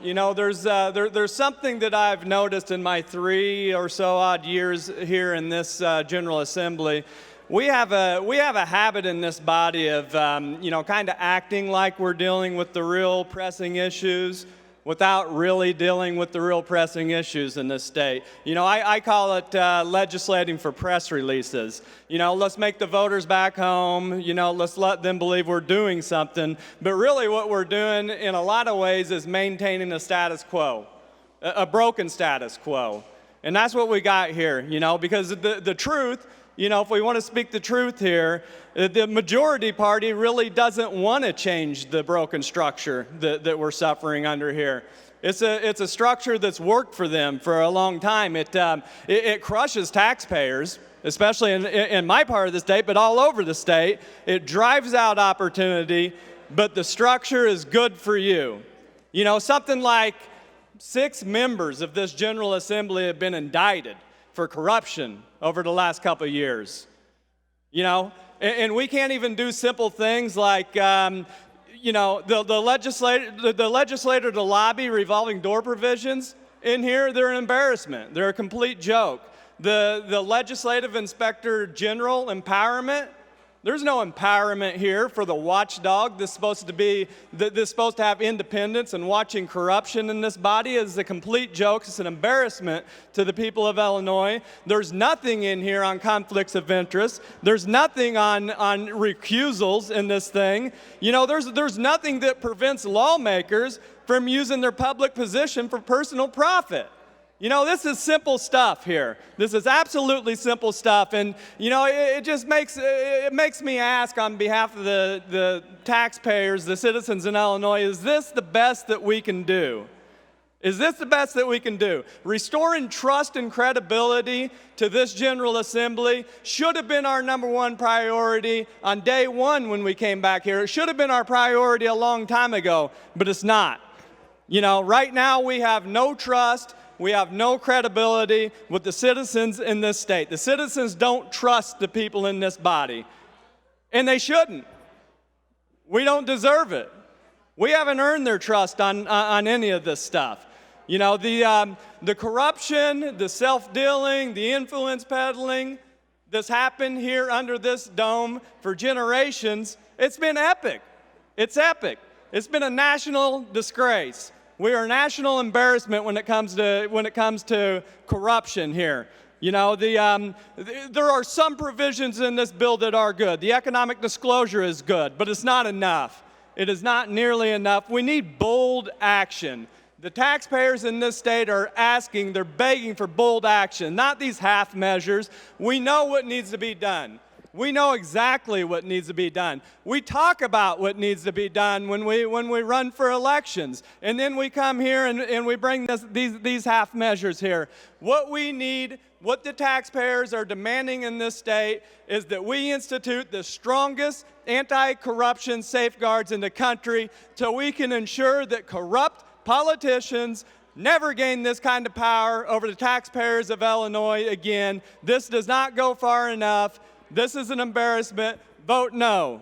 You know, there's something that I've noticed in my 3 or so odd years here in this General Assembly. We have a habit in this body of kind of acting like we're dealing with the real pressing issues without really dealing with the real pressing issues in this state. You know, I call it legislating for press releases. You know, let's make the voters back home, let's let them believe we're doing something. But really what we're doing in a lot of ways is maintaining a status quo, a broken status quo. And that's what we got here, because the truth, if we want to speak the truth here, the majority party really doesn't want to change the broken structure that we're suffering under here. It's a structure that's worked for them for a long time. It crushes taxpayers, especially in my part of the state, but all over the state. It drives out opportunity, but the structure is good for you. Something like 6 members of this General Assembly have been indicted for corruption over the last couple of years. And we can't even do simple things like, the legislator to lobby revolving door provisions in here, they're an embarrassment. They're a complete joke. The legislative inspector general empowerment, there's no empowerment here for the watchdog that's supposed to have independence, and watching corruption in this body is a complete joke. It's an embarrassment to the people of Illinois. There's nothing in here on conflicts of interest. There's nothing on recusals in this thing. There's nothing that prevents lawmakers from using their public position for personal profit. This is simple stuff here. This is absolutely simple stuff, and it makes me ask on behalf of the taxpayers, the citizens in Illinois, is this the best that we can do? Is this the best that we can do? Restoring trust and credibility to this General Assembly should have been our number one priority on day one when we came back here. It should have been our priority a long time ago, but it's not. Right now we have no trust. We have no credibility with the citizens in this state. The citizens don't trust the people in this body, and they shouldn't. We don't deserve it. We haven't earned their trust on any of this stuff. The corruption, the self-dealing, the influence peddling that's happened here under this dome for generations, it's been epic. It's epic. It's been a national disgrace. We are a national embarrassment when it comes to corruption here. There are some provisions in this bill that are good. The economic disclosure is good, but it's not enough. It is not nearly enough. We need bold action. The taxpayers in this state are they're begging for bold action, not these half measures. We know what needs to be done. We know exactly what needs to be done. We talk about what needs to be done when we run for elections. And then we come here and we bring these half measures here. What we need, what the taxpayers are demanding in this state, is that we institute the strongest anti-corruption safeguards in the country so we can ensure that corrupt politicians never gain this kind of power over the taxpayers of Illinois again. This does not go far enough. This is an embarrassment. Vote no.